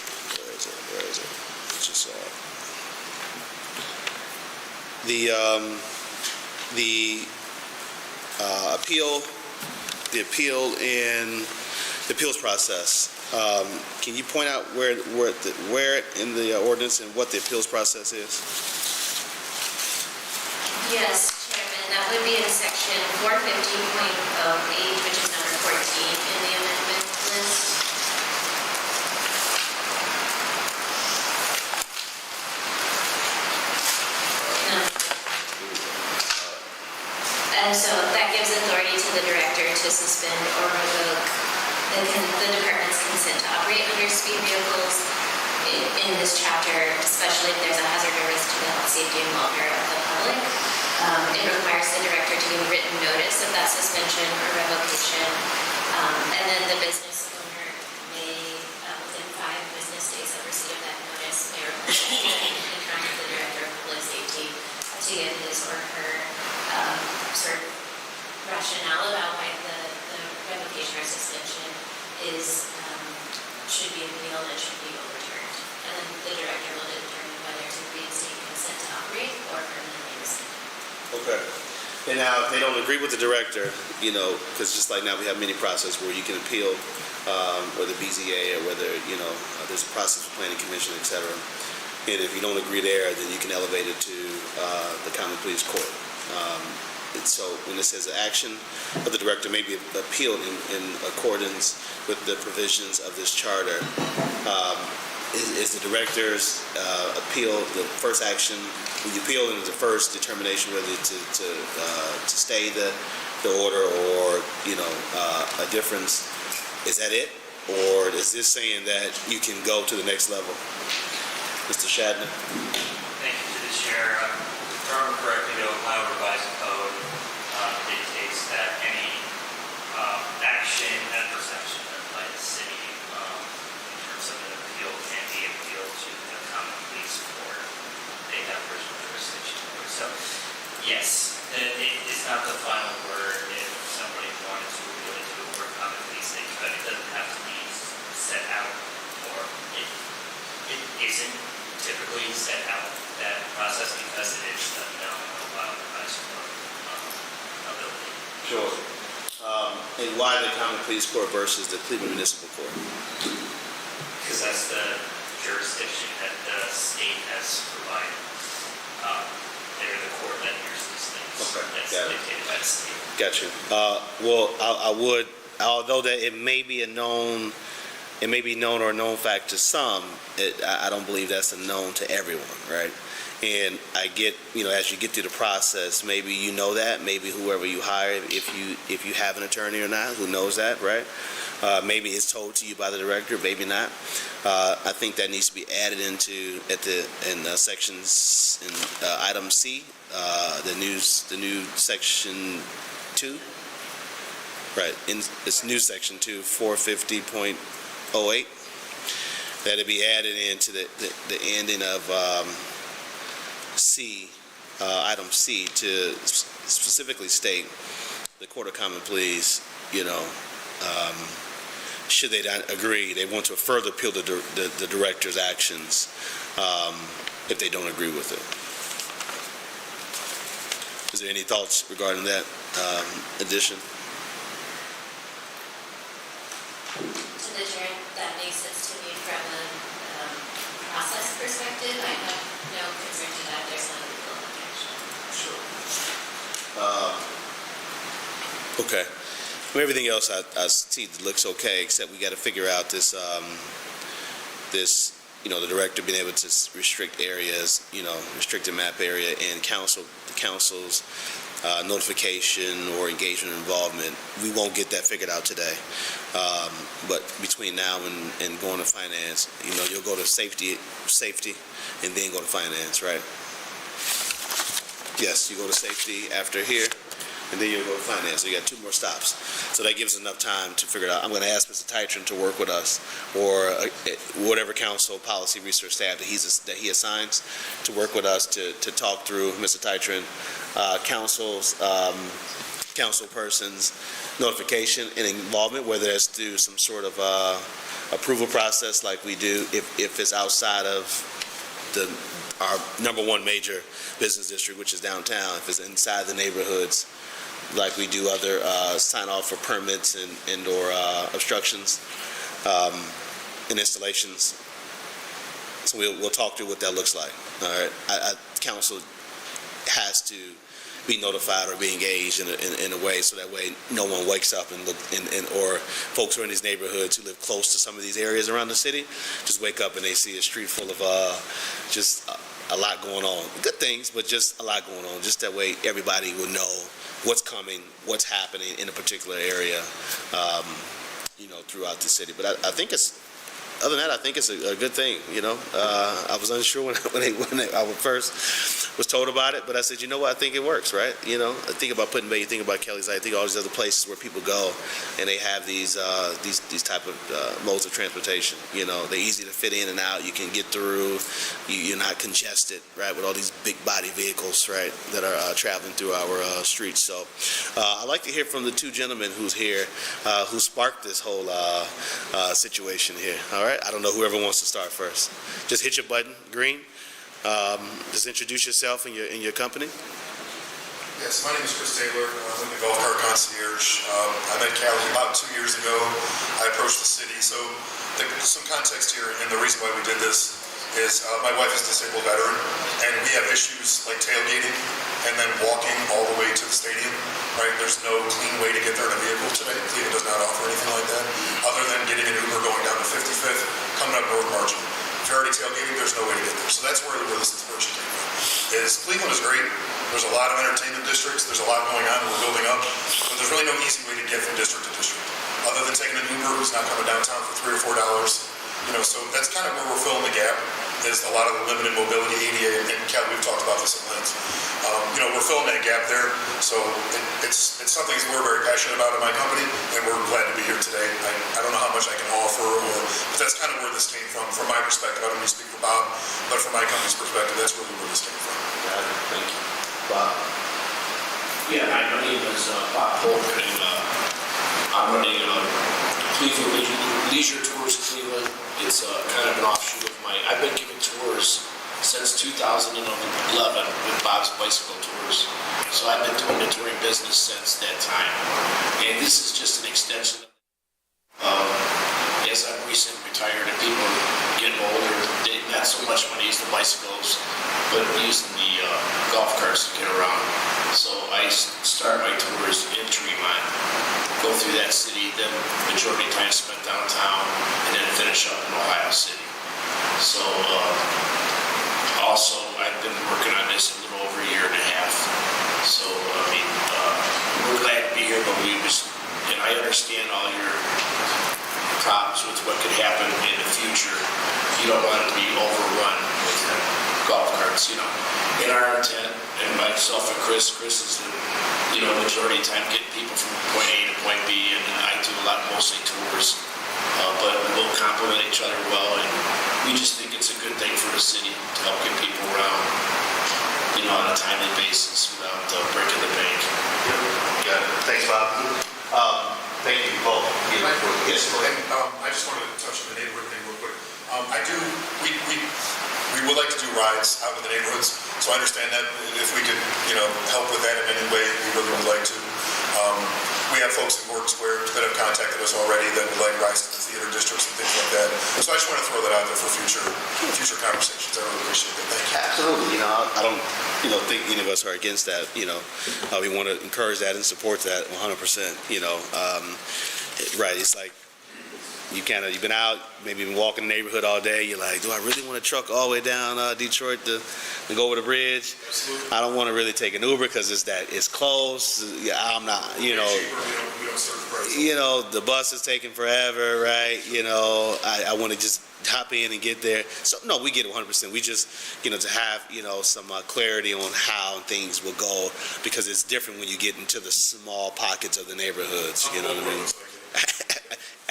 Where is it? It's just, the appeals process. Can you point out where in the ordinance and what the appeals process is? Yes, Chairman, that would be in section 450.08, which is number 14 in the amendment list. And so that gives authority to the director to suspend or revoke the department's consent to operate under speed vehicles in this chapter, especially if there's a hazard or risk to the health, safety, and welfare of the public. It requires the director to give written notice of that suspension or revocation. And then the business owner may, within 5 business days of receipt of that notice, may request and contact the director of public safety to give his or her sort of rationale about why the revocation or suspension should be appealed and should be overturned. And then the director will determine whether to reinstate consent to operate or permanently rescind. Okay. And now, if they don't agree with the director, because just like now we have many processes where you can appeal, whether BZA or whether, there's a process for planning commission, et cetera. And if you don't agree there, then you can elevate it to the common pleas court. And so when it says action of the director may be appealed in accordance with the provisions of this charter, is the director's appeal the first action? When you appeal into the first determination whether to stay the order or a difference, is that it? Or is this saying that you can go to the next level? Mr. Shadner? Thank you to the chair. If I remember correctly, the Ohio Revised Code dictates that any action, adverse action by the city in terms of an appeal can be appealed to the common police court. They have personal jurisdiction over it. So, yes, it is not the final word. If somebody wanted to appeal it to the court common police, they could. It doesn't have to be set out, or it isn't typically set out, that process, because it is the Ohio Revised Code ability. Sure. And why the common pleas court versus the Cleveland Municipal Court? Because that's the jurisdiction that the state has provided. They're the court that hears these things. Okay, That's got it. dictated by the state. Got you. Well, I would, although that it may be known or a known fact to some, I don't believe that's a known to everyone, right? And I get, as you get through the process, maybe you know that, maybe whoever you hire, if you have an attorney or not, who knows that, right? Maybe it's told to you by the director, maybe not. I think that needs to be added into sections in item C, the new section 2, right? It's new section 2, 450.08. That it be added into the ending of C, item C, to specifically state the Court of Common Pleas, should they not agree, they want to further appeal the director's actions if they don't agree with it. Is there any thoughts regarding that addition? To the chair, that makes sense to me from a process perspective. I have no concern to that. There's no legal objection. Okay. Well, everything else I see looks okay, except we got to figure out this, the director being able to restrict areas, restricted map area, and the council's notification or engagement or involvement. We won't get that figured out today. But between now and going to finance, you'll go to safety, and then go to finance, right? Yes, you go to safety after here, and then you'll go to finance. So you got 2 more stops. So that gives us enough time to figure it out. I'm going to ask Mr. Titron to work with us, or whatever council policy research staff that he assigns to work with us to talk through, Mr. Titron, council person's notification and involvement, whether that's through some sort of approval process like we do if it's outside of our number 1 major business district, which is downtown. If it's inside the neighborhoods, like we do other sign off for permits and or obstructions and installations. So we'll talk through what that looks like. All right, council has to be notified or be engaged in a way so that way no one wakes up and look or folks who are in these neighborhoods who live close to some of these areas around the city just wake up and they see a street full of just a lot going on. Good things, but just a lot going on. Just that way everybody will know what's coming, what's happening in a particular area, throughout the city. But I think other than that, I think it's a good thing, I was unsure when I first was told about it, but I said, you know what, I think it works, right? I think about Put-in-Bay, you think about Kelly's, I think all these other places where people go and they have these type of modes of transportation, they're easy to fit in and out, you can get through, you're not congested, right, with all these big body vehicles, right, that are traveling through our streets. So I'd like to hear from the 2 gentlemen who's here, who sparked this whole situation here, all right? I don't know whoever wants to start first. Just hit your button, green. Just introduce yourself and your company. Yes, my name is Chris Taylor. I'm the Golf Cart Concierge. I met Callie about 2 years ago. I approached the city. So some context here, and the reason why we did this is my wife is a disabled veteran, and we have issues like tailgating and then walking all the way to the stadium, right? There's no clean way to get there in a vehicle today. Cleveland does not offer anything like that, other than getting an Uber going down to 55th, coming up North Margin. If you're already tailgating, there's no way to get there. So that's where this inspiration came from. Cleveland is great. There's a lot of entertainment districts. There's a lot going on. We're building up. But there's really no easy way to get from district to district, other than taking an Uber who's not coming downtown for $3 or $4. So that's kind of where we're filling the gap, is a lot of the limited mobility, ADA, and Cal, we've talked about this at length. We're filling that gap there. So it's something that we're very passionate about in my company, and we're glad to be here today. I don't know how much I can offer, but that's kind of where this came from my perspective. I don't mean to speak for Bob, but from my company's perspective, that's really where this came from. Got it. Thank you. Bob. Yeah, my name is Bob Polk, and I'm running Cleveland Leisure Tours Cleveland. It's kind of an offshoot of I've been giving tours since 2011 with Bob's Bicycle Tours. So I've been doing the touring business since that time. And this is just an extension. As I'm recently retired and people are getting older, they not so much want to use the bicycles, but using the golf carts to get around. So I start my tours in Tremont, go through that city, then majority of time spent downtown, and then finish up in Ohio City. So also I've been working on this a little over a year and a half. So we're glad to be here, but and I understand all your problems with what could happen in the future. You don't want it to be overrun with golf carts, And our intent, and myself and Chris is the, majority of the time getting people from point A to point B, and I do mostly tours, but we'll complement each other well, and we just think it's a good thing for the city to help get people around, on a timely basis without breaking the bank. Got it. Thanks, Bob. Thank you both. Yes, and I just wanted to touch on the neighborhood thing real quick. We would like to do rides out in the neighborhoods. So I understand that if we could, help with that in any way, we really would like to. We have folks in Gordon Square that have contacted us already that would like rise to the theater districts and things like that. So I just want to throw that out there for future conversations. I really appreciate that. Thank you. Absolutely, I don't, think any of us are against that, we want to encourage that and support that 100%, right, it's like, you've been out, maybe been walking the neighborhood all day, you're like, do I really want to truck all the way down Detroit to go over the bridge? I don't want to really take an Uber because it's close, I'm not, We don't serve the price. the bus is taking forever, right, I want to just hop in and get there. So, no, we get it 100%. We just, to have, some clarity on how things will go, because it's different when you get into the small pockets of the neighborhoods, you know what I mean?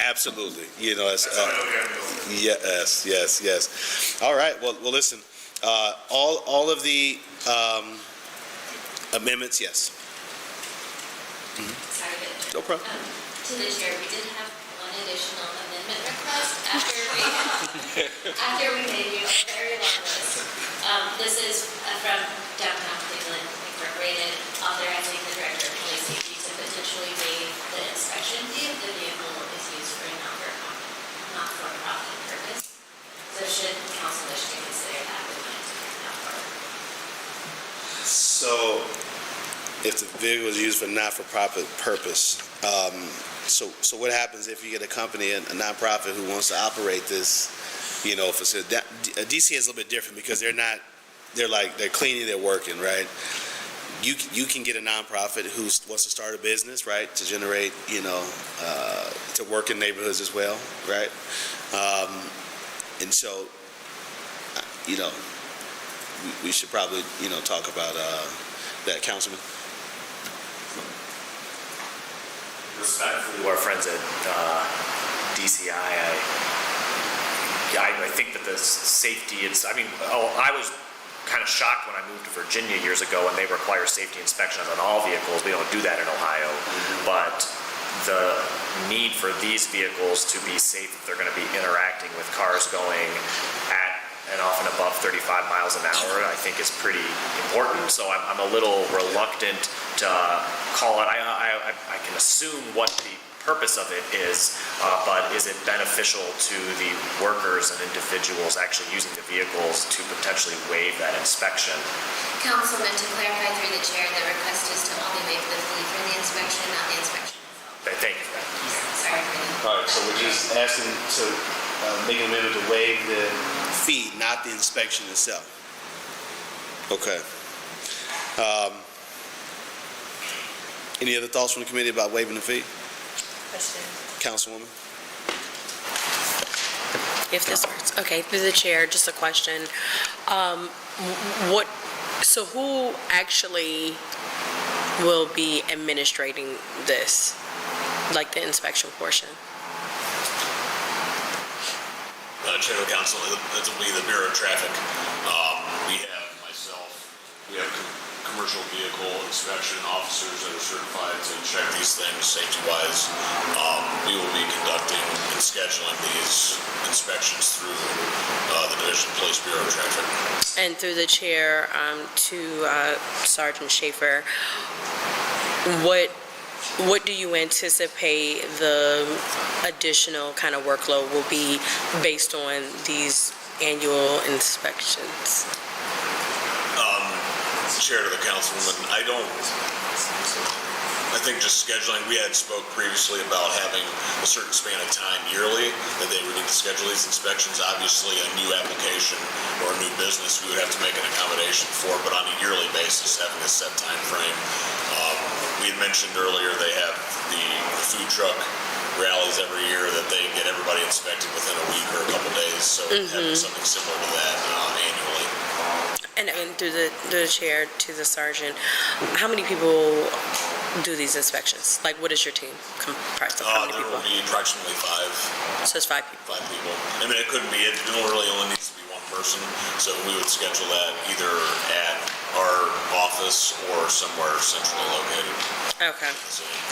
Absolutely. Yes. All right. Well, listen, all of the amendments, yes. Sorry, but, No problem. to the chair, we did have one additional amendment request after we made you a very long list. This is from Downtown Cleveland Incorporated, authorizing the Director of Police Safety to potentially waive the inspection fee if the vehicle is used for a not-for-profit purpose. So should council wish to consider that, we wanted to bring that forward. So, if the vehicle is used for not-for-profit purpose, so what happens if you get a company, a nonprofit who wants to operate this, facility? DC is a little bit different because they're cleaning, they're working, right? You can get a nonprofit who wants to start a business, right, to generate, to work in neighborhoods as well, right? And so, we should probably, talk about that, Councilman. Respectfully to our friends at DCI, I think that the safety, I was kind of shocked when I moved to Virginia years ago and they require safety inspections on all vehicles. We don't do that in Ohio, but the need for these vehicles to be safe, if they're going to be interacting with cars going at and often above 35 miles an hour, I think is pretty important. So I'm a little reluctant to call it. I can assume what the purpose of it is, but is it beneficial to the workers and individuals actually using the vehicles to potentially waive that inspection? Councilman, to clarify through the chair, the request is to only waive the fee for the inspection, not the inspection itself. Thank you for that. Sorry for that. All right, so we're just asking to make an amendment to waive the fee, not the inspection itself. Okay. Any other thoughts from the committee about waiving the fee? Question. Councilwoman? If this works. Okay, through the chair, just a question. So who actually will be administrating this, like the inspection portion? Chair of the Council, it will be the Bureau of Traffic. We have myself, we have commercial vehicle inspection officers that are certified to check these things safety-wise. We will be conducting and scheduling these inspections through the Division of Police Bureau of Traffic. And through the chair, to Sergeant Schaefer, what do you anticipate the additional kind of workload will be based on these annual inspections? Chair to the Councilwoman, I think just scheduling, we had spoke previously about having a certain span of time yearly that they would need to schedule these inspections. Obviously, a new application or a new business, we would have to make an accommodation for, but on a yearly basis, having a set time frame. We had mentioned earlier they have the food truck rallies every year that they get everybody inspected within a week or a couple days, so having something similar to that annually. And through the chair to the sergeant, how many people do these inspections? Like, what is your team comprised of? How many There people? will be approximately 5. So it's 5 people. 5 people. I mean, it couldn't be, it really only needs to be one person, so we would schedule that either at our office or somewhere centrally located. Okay.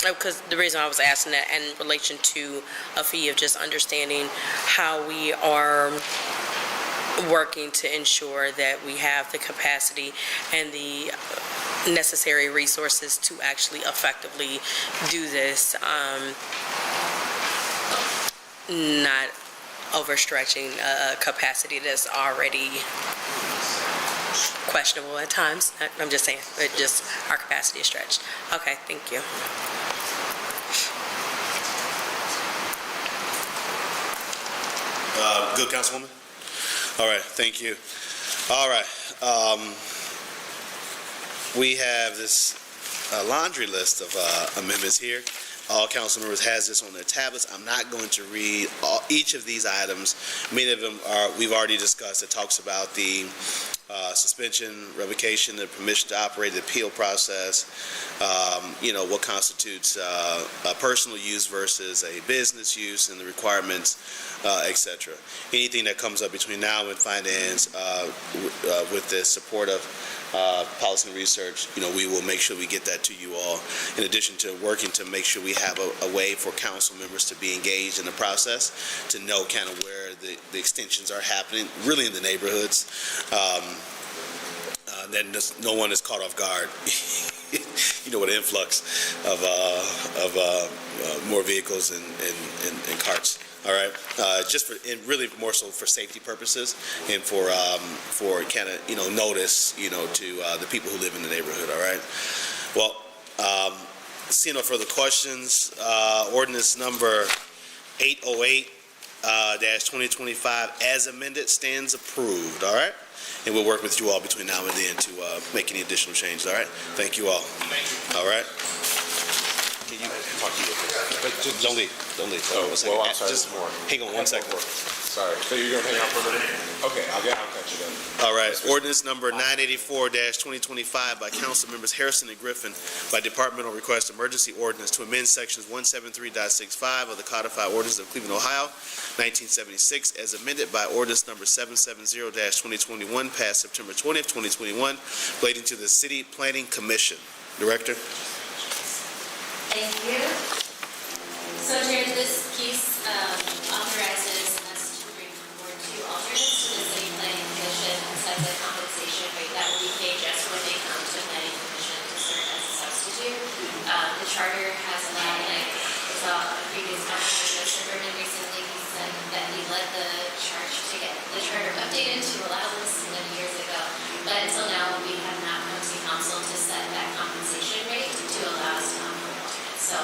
Because the reason I was asking that in relation to a fee of just understanding how we are working to ensure that we have the capacity and the necessary resources to actually effectively do this, not overstretching a capacity that's already questionable at times. I'm just saying, it just, our capacity is stretched. Okay, thank you. Good, Councilwoman? All right, thank you. All right, we have this laundry list of amendments here. All council members has this on their tablets. I'm not going to read each of these items. Many of them we've already discussed. It talks about the suspension, revocation, the permission to operate, the appeal process, what constitutes a personal use versus a business use and the requirements, et cetera. Anything that comes up between now and finance with the support of policy and research, we will make sure we get that to you all, in addition to working to make sure we have a way for council members to be engaged in the process, to know kind of where the extensions are happening, really in the neighborhoods. Then no one is caught off guard. With an influx of more vehicles and carts. All right, and really more so for safety purposes and for kind of notice to the people who live in the neighborhood. All right. Well, seeing no further questions, ordinance number 808-2025 as amended stands approved. All right. And we'll work with you all between now and then to make any additional changes, all right? Thank you all. Thank you. All right? Can you talk to you? But just don't leave. Don't leave. Oh, well, I'm sorry. Just hang on one second. Sorry. So you're going to hang out for a minute? Okay, I'll catch you then. All right. Ordinance number 984-2025 by Council Members Harrison and Griffin by departmental request emergency ordinance to amend sections 173.65 of the codified ordinance of Cleveland, Ohio, 1976, as amended by ordinance number 770-2021 passed September 20th, 2021, relating to the City Planning Commission. Director? Thank you. So, Chair, this piece authorizes us to bring forward two alternates to the City Planning Commission and set the compensation rate that will be paid just when they come to Planning Commission to serve as a substitute. The charter has allowed, and I saw a previous conversation with Berman recently, he said that he led the charge to get the charter updated to allow this many years ago. But until now, we have not come to council to set that compensation rate to allow us to onboard alternates. So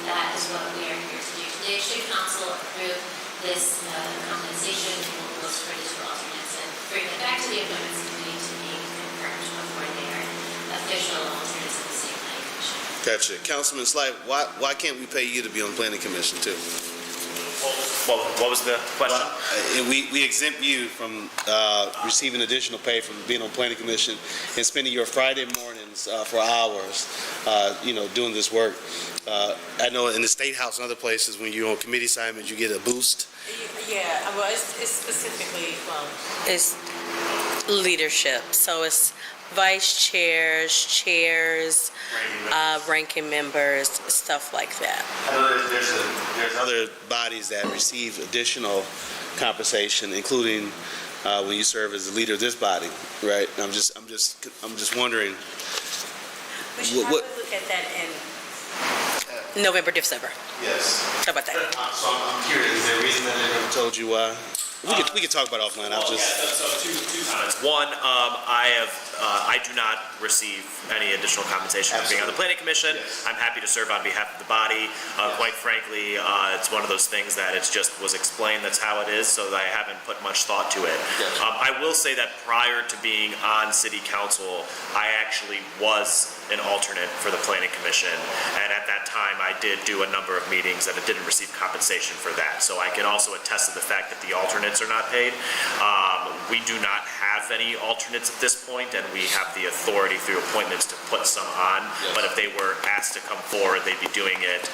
that is what we are here to do today. Should council approve this compensation, we'll post for the two alternates and bring it back to the appointments committee to be confirmed before they are official alternates of the City Planning Commission. Gotcha. Councilman Slight, why can't we pay you to be on the Planning Commission too? Well, what was the question? We exempt you from receiving additional pay from being on Planning Commission and spending your Friday mornings for hours, doing this work. I know in the State House and other places, when you're on committee assignments, you get a boost. Yeah, well, it's specifically, it's leadership. So it's vice chairs, ranking members, stuff like that. I know there's other bodies that receive additional compensation, including when you serve as the leader of this body, right? And I'm just wondering. We should probably look at that in November, December. Yes. How about that? So I'm curious. Is there a reason that they never told you why? We could talk about it offline. So two comments. One, I do not receive any additional compensation for being on the Planning Commission. I'm happy to serve on behalf of the body. Quite frankly, it's one of those things that it's just was explained that's how it is, so that I haven't put much thought to it. I will say that prior to being on City Council, I actually was an alternate for the Planning Commission, and at that time I did do a number of meetings that I didn't receive compensation for that. So I can also attest to the fact that the alternates are not paid. We do not have any alternates at this point, and we have the authority through appointments to put some on. But if they were asked to come forward, they'd be doing it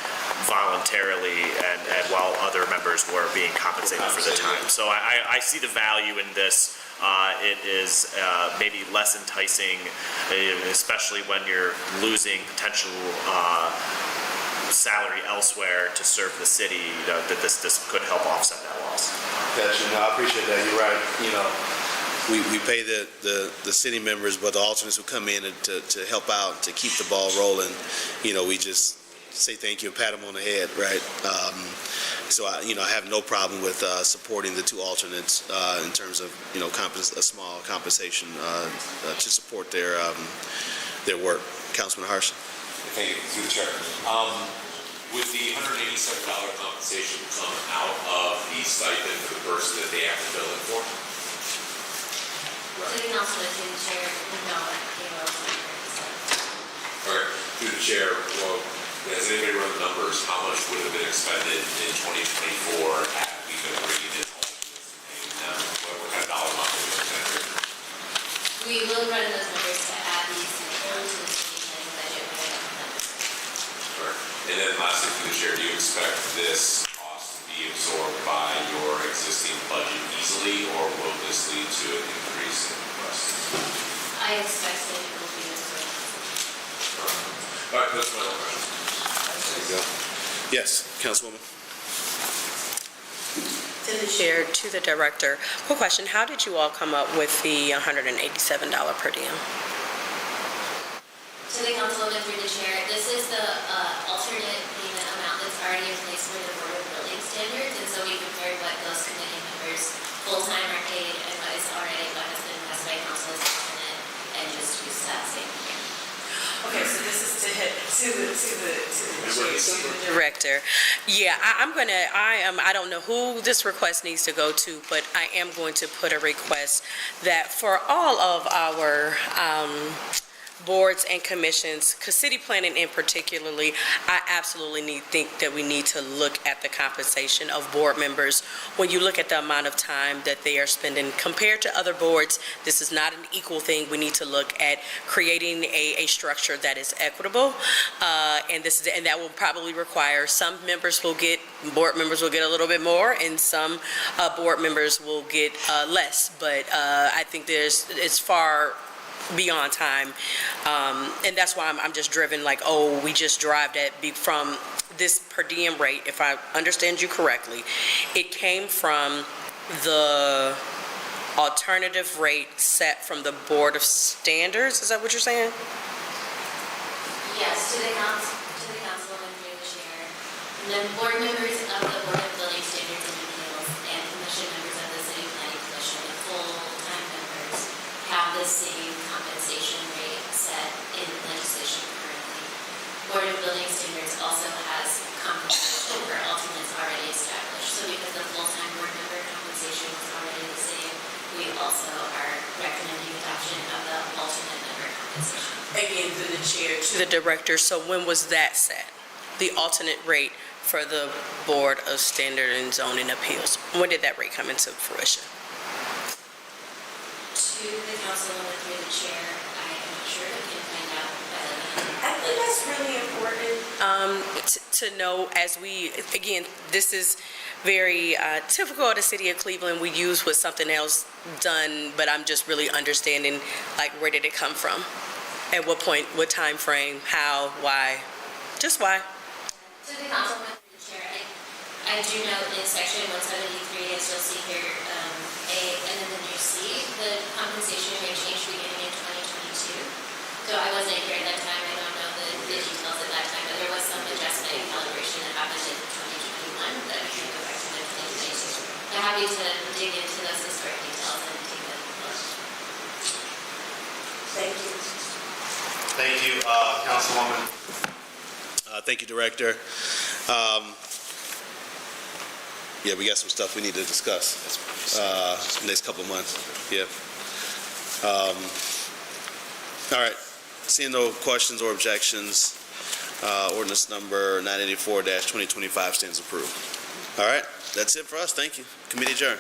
voluntarily and while other members were being compensated for the time. So I see the value in this. It is maybe less enticing, especially when you're losing potential salary elsewhere to serve the city. That this could help offset that loss. Gotcha. No, I appreciate that. You're right. we pay the city members, but the alternates who come in to help out, to keep the ball rolling, we just say thank you and pat them on the head, right? So I have no problem with supporting the two alternates in terms of, a small compensation to support their work. Councilman Harsh. Thank you, through the chair. Would the $187 compensation come out of the stipend for the person that they have to fill in for? City Councilman, through the chair, no, that came out of my All right, through the chair, well, has anybody run the numbers? How much would have been expended in 2024 had we been bringing in alternates and paying them? What kind of dollar amount would we spend here? We will run those numbers to add these into the city planning budget when we have them. Sure. And then lastly, through the chair, do you expect this cost to be absorbed by your existing budget easily, or will this lead to an increase in costs? I expect that it will be absorbed. All right, that's my only question. Yes, Councilwoman. To the chair, to the director. Quick question, how did you all come up with the $187 per diem? To the councilwoman through the chair, this is the alternate payment amount that's already in place for the Board of Building Standards, and so we compared what those committee members full-time are paid and what has been passed by council as alternate, and just use that same year. Okay, so this is to the Director. Yeah, I don't know who this request needs to go to, but I am going to put a request that for all of our boards and commissions, because city planning in particularly, I absolutely think that we need to look at the compensation of board members. When you look at the amount of time that they are spending compared to other boards, this is not an equal thing. We need to look at creating a structure that is equitable, and that will probably require some board members will get a little bit more, and some board members will get less. But I think it's far beyond time, and that's why I'm just driven like, we just derived that from this per diem rate. If I understand you correctly, it came from the alternative rate set from the Board of Standards. Is that what you're saying? Yes, to the councilwoman through the chair. The board members of the Board of Building Standards and Appeals and commission members of the City Planning Commission, the full-time members, have the same compensation rate set in legislation currently. Board of Building Standards also has compensation for alternates already established. So because the full-time board member compensation is already the same, we also are recommending adoption of the alternate member compensation. Again, through the chair, to the director. So when was that set? The alternate rate for the Board of Standard and Zoning Appeals. When did that rate come into fruition? To the councilwoman through the chair, I am not sure, I can find out by the I think that's really important to know as again, this is very typical of the city of Cleveland. We use with something else done, but I'm just really understanding, like, where did it come from? At what point, what time frame, how, why? Just why? To the councilwoman through the chair, I do note in section 173, as you'll see here, and then the new C, the compensation rate changed beginning in 2022. So I wasn't here at that time, I don't know the details at that time, but there was some adjustment and calibration that happened in 2021 that we can go back to the 2022. I'm happy to dig into those historic details and take them. Thank you. Thank you, Councilwoman. Thank you, Director. Yeah, we got some stuff we need to discuss next couple of months. Yeah. All right. Seeing no questions or objections, ordinance number 984-2025 stands approved. All right. That's it for us. Thank you. Committee adjourned.